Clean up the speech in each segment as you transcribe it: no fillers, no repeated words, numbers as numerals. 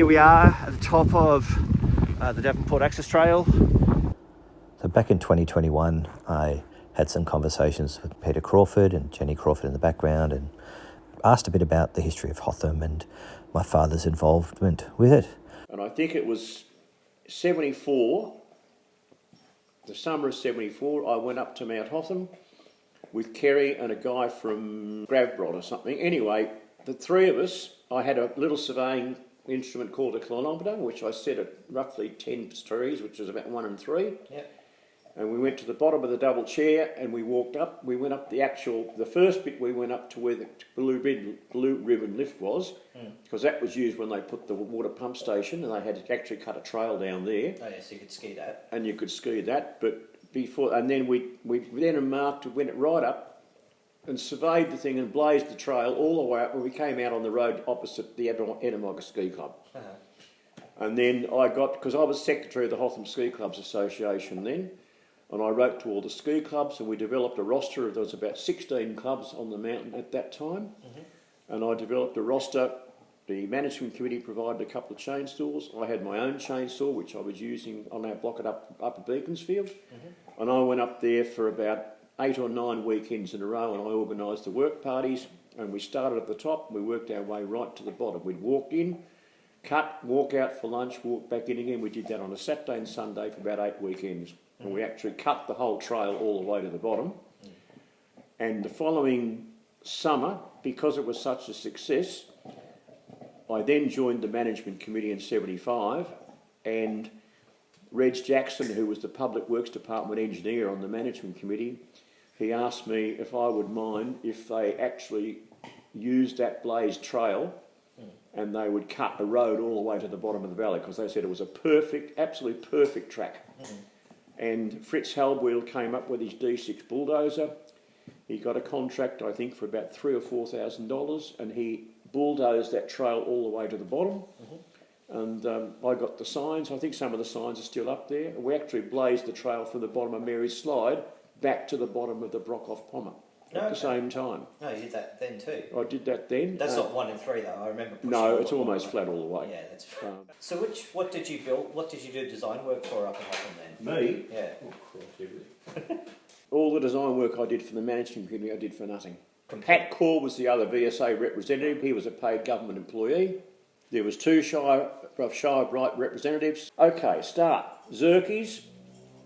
Here we are at the top of the Davenport Access Trail. So back in 2021, I had some conversations with Peter Crawford and Jenny Crawford in the background and asked a bit about the history of Hotham and my father's involvement with it. And I think it was 74, the summer of 74, I went up to Mt Hotham with Kerry and a guy from Gravbrot or something. Anyway, the three of us, I had a little surveying instrument called a inclinometer, which I set at roughly 10 trees, which was about 1 and 3. Yep. And we went to the bottom of the double chair and we walked up. We went up the first bit we went up to where the blue ribbon lift was, because that was used when they put the water pump station and they had to actually cut a trail down there. Oh yeah, so you could ski that. And you could ski that, but before, and then we then marked, went right up and surveyed the thing and blazed the trail all the way up when we came out on the road opposite the Itamaggah Ski Club. And then because I was secretary of the Hotham Ski Clubs Association then, and I wrote to all the ski clubs and we developed a roster. There was about 16 clubs on the mountain at that time. And I developed a roster. The management committee provided a couple of chainsaws. I had my own chainsaw, which I was using on our block at Upper Beaconsfield. And I went up there for about 8 or 9 weekends in a row and I organised the work parties, and we started at the top and we worked our way right to the bottom. We'd walk in, cut, walk out for lunch, walk back in again. We did that on a Saturday and Sunday for about 8 weekends. And we actually cut the whole trail all the way to the bottom. And the following summer, because it was such a success, I then joined the management committee in 75, and Reg Jackson, who was the Public Works Department engineer on the management committee, he asked me if I would mind if they actually used that blazed trail and they would cut a road all the way to the bottom of the valley, because they said it was a perfect, absolutely perfect track. And Fritz Halbwheel came up with his D6 bulldozer. He got a contract, I think, for about $3,000 or $4,000, and he bulldozed that trail all the way to the bottom. And I got the signs. I think some of the signs are still up there. We actually blazed the trail from the bottom of Mary's Slide back to the bottom of the Brockhoff Pommer at the same time. No, you did that then too. I did that then. That's not 1 and 3 though. I remember. No, it's almost flat all the way. Yeah, that's. So what did you build? What did you do design work for up at Hotham then? Me? Yeah. All the design work I did for the management committee, I did for nothing. Pat Core was the other VSA representative. He was a paid government employee. There was 2 Shire Bright representatives. Okay, start. Zerkies.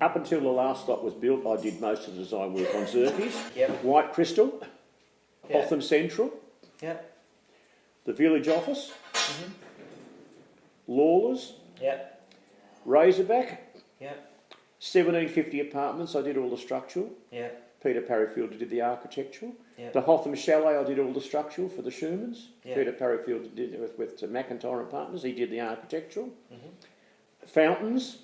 Up until the last lot was built, I did most of the design work on Zerkies. Yep. White Crystal. Hotham Central. Yep. The village office. Lawlers. Yep. Razorback. Yep. 1750 apartments, I did all the structural. Yep. Peter Parryfield did the architectural. Yep. The Hotham Chalet, I did all the structural for the Schumans. Yep. Peter Parryfield did it with McIntyre and Partners. He did the architectural. Fountains,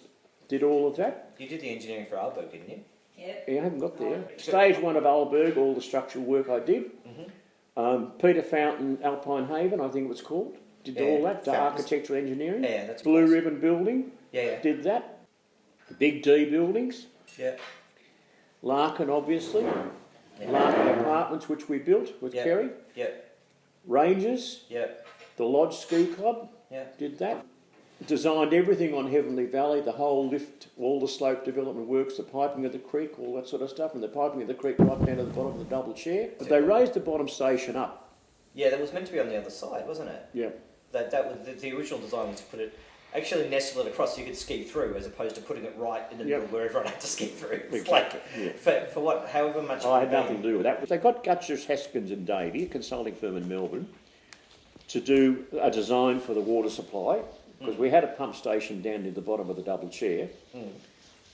did all of that. You did the engineering for Alberg, didn't you? Yeah, I haven't got there. Stage 1 of Alberg, all the structural work I did. Peter Fountain, Alpine Haven, I think it was called. Did all that, the architectural engineering. Yeah, that's Blue close. Ribbon Building, did that. The Big D buildings. Yeah. Lachen, obviously. Lachen Apartments, which we built with Kerry. Yep. Rangers. Yep. The Lodge Ski Club. Yep. Did that. Designed everything on Heavenly Valley, the whole lift, all the slope development works, the piping of the creek, all that sort of stuff, and the piping of the creek right down to the bottom of the double chair. But they raised the bottom station up. Yeah, that was meant to be on the other side, wasn't it? Yeah. That was the original design was to put it, actually nestle it across so you could ski through, as opposed to putting it right in the middle where everyone had to ski through. It's Exactly. For what, however much. I had nothing to do with that. They got Gutchers, Haskins and Davey, a consulting firm in Melbourne, to do a design for the water supply, because we had a pump station down near the bottom of the double chair,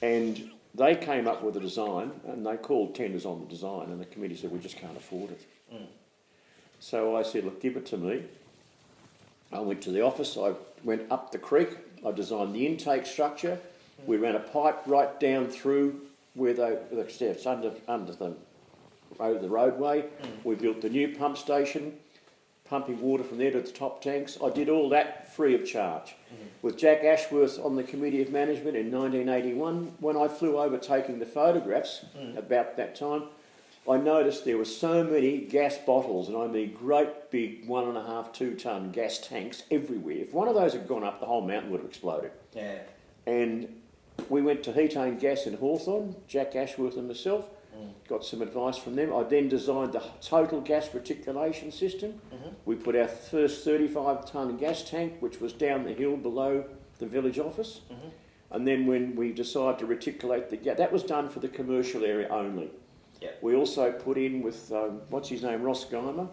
and they came up with a design, and they called tenders on the design, and the committee said, we just can't afford it. So I said, look, give it to me. I went to the office, I went up the creek, I designed the intake structure, we ran a pipe right down through where the steps under the roadway, we built the new pump station, pumping water from there to the top tanks. I did all that free of charge. With Jack Ashworth on the Committee of Management in 1981, when I flew over taking the photographs about that time, I noticed there were so many gas bottles, and I mean great big 1.5, 2 tonne gas tanks everywhere. If one of those had gone up, the whole mountain would have exploded. Yeah. And we went to Heatane Gas in Hawthorn, Jack Ashworth and myself, got some advice from them. I then designed the total gas reticulation system. We put our first 35 tonne gas tank, which was down the hill below the village office. And then when we decided to reticulate the gas, that was done for the commercial area only. Yep. We also put in with, what's his name, Ross Geimer.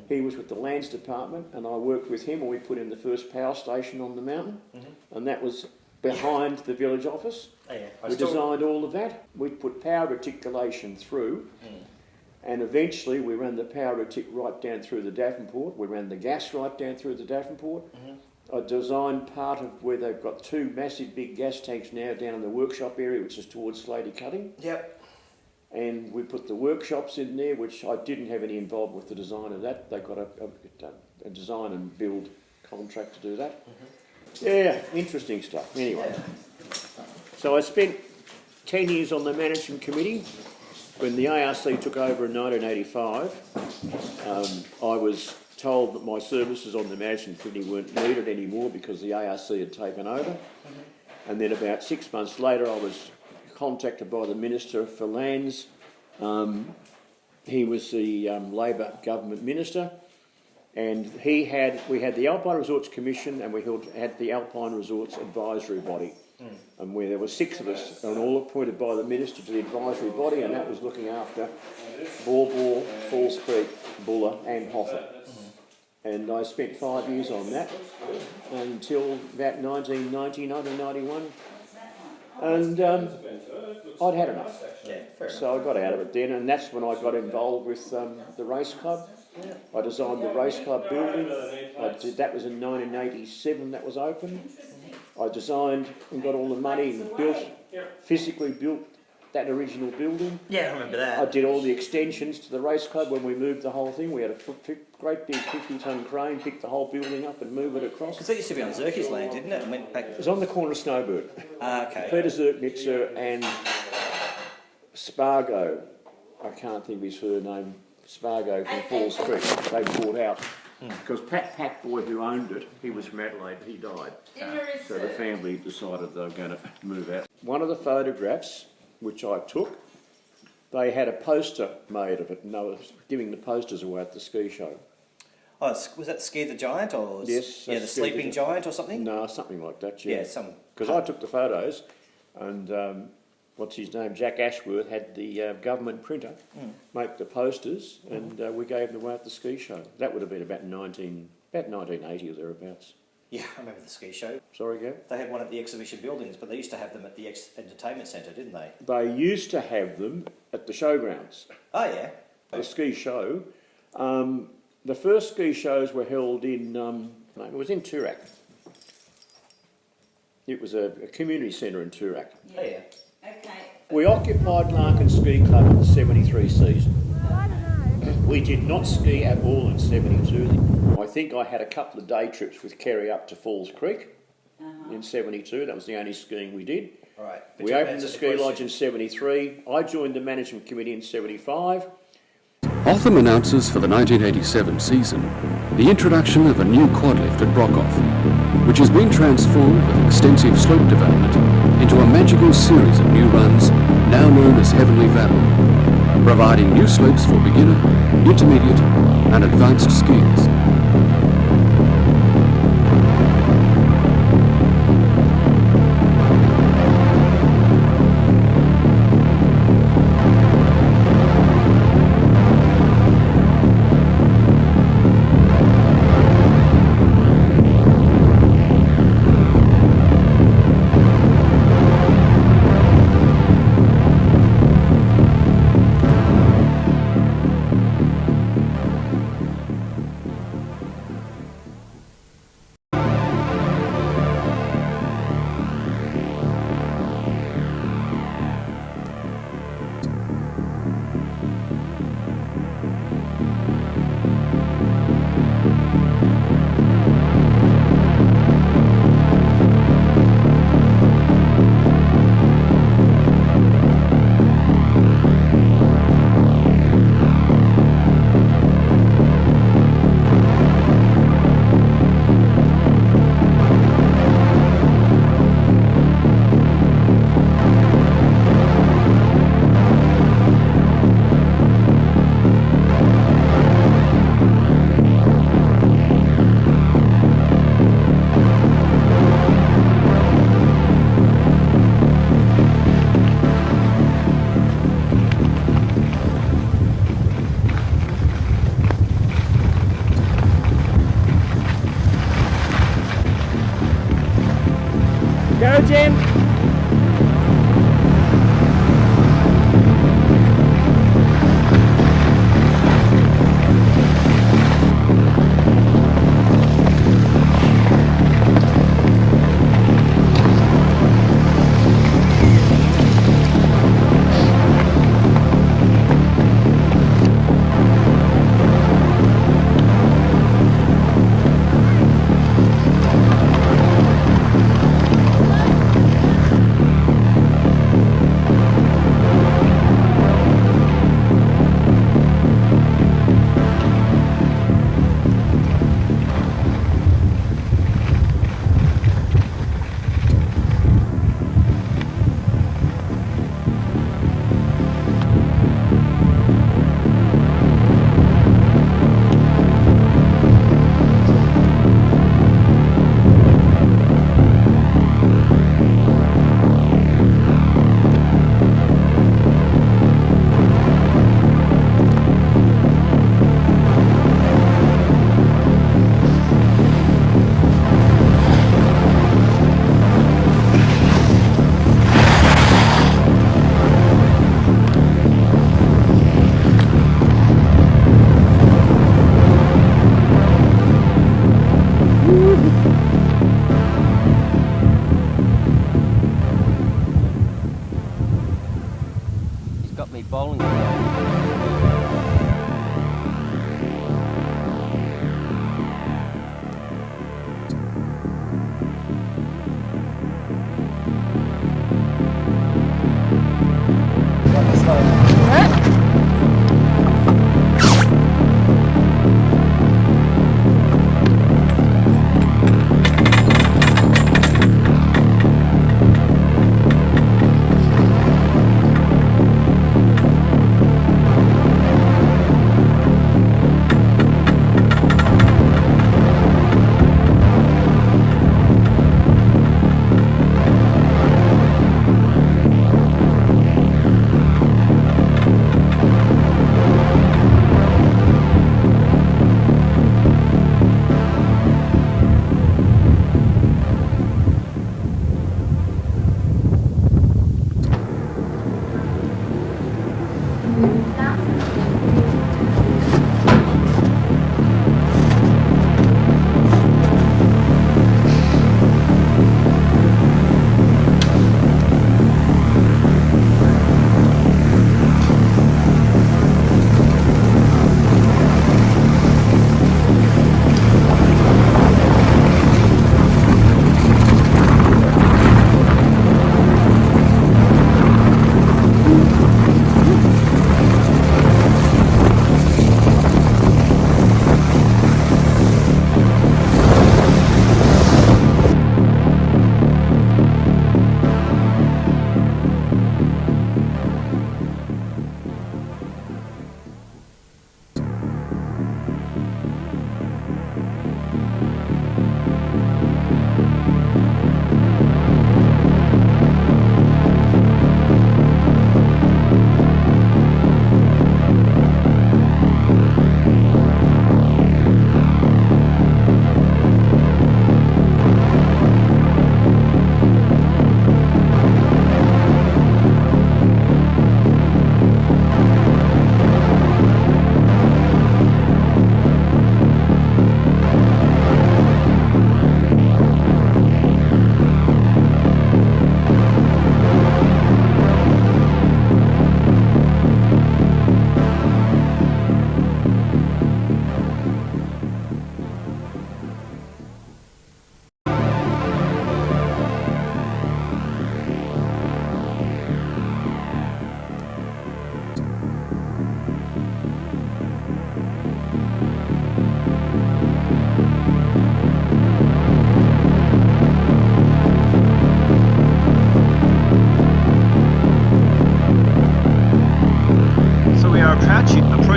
He was with the Lands Department, and I worked with him, and we put in the first power station on the mountain, and that was behind the village office. Oh, yeah. We designed all of that. We put power reticulation through, and eventually we ran the power retic right down through the Davenport. We ran the gas right down through the Davenport. I designed part of where they've got 2 massive big gas tanks now down in the workshop area, which is towards Slady Cutting. Yep. And we put the workshops in there, which I didn't have any involvement with the design of that. They got a design and build contract to do that. Yeah, interesting stuff. Anyway, so I spent 10 years on the management committee. When the ARC took over in 1985, I was told that my services on the management committee weren't needed anymore because the ARC had taken over. And then about 6 months later, I was contacted by the Minister for Lands. He was the Labor government minister, and we had the Alpine Resorts Commission, and we had the Alpine Resorts Advisory Body, and where there were 6 of us, and all appointed by the minister to the advisory body, and that was looking after Bawbor, Falls Creek, Buller, and Hotham. And I spent 5 years on that until about 1990, 1991. And I'd had enough. Yeah, fair enough. So I got out of it then, and that's when I got involved with the race club. I designed the race club building. That was in 1987, that was open. I designed and got all the money and physically built that original building. Yeah, I remember that. I did all the extensions to the race club when we moved the whole thing. We had a great big 50-tonne crane, pick the whole building up and move it across. Because that used to be on Zerke's land, didn't it? And went back. It was on the corner of Snowbird. Okay. Peter Zerknitzer and Spargo, I can't think of his surname, Spargo from Falls Creek, they bought out. Because Pat Packboy, who owned it, he was from Adelaide, he died. So the family decided they were going to move out. One of the photographs which I took, they had a poster made of it, and they were giving the posters away at the ski show. Oh, was that Scare the Giant, or Yes, the Sleeping Giant or something? No, something like that. Yeah, some. Because I took the photos, and what's his name? Jack Ashworth had the government printer make the posters, and we gave them away at the ski show. That would have been about 1980 or thereabouts. Yeah, I remember the ski show. Sorry, Gav? They had one at the exhibition buildings, but they used to have them at the entertainment centre, didn't they? They used to have them at the showgrounds. Oh, yeah. The ski show. The first ski shows were held in, it was in Toorak. It was a community centre in Toorak. Oh, yeah. Okay. We occupied Lachen Ski Club in the 73 season. We did not ski at all in 72. I think I had a couple of day trips with Kerry up to Falls Creek in 72. That was the only skiing we did. All right. We opened the ski lodge in 73. I joined the management committee in 75. Hotham announces for the 1987 season the introduction of a new quad lift at Brockoff, which has been transformed with extensive slope development into a magical series of new runs now known as Heavenly Valley, providing new slopes for beginner, intermediate and advanced skiers. Go, Jen.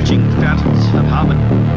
approaching fountains of Hartman.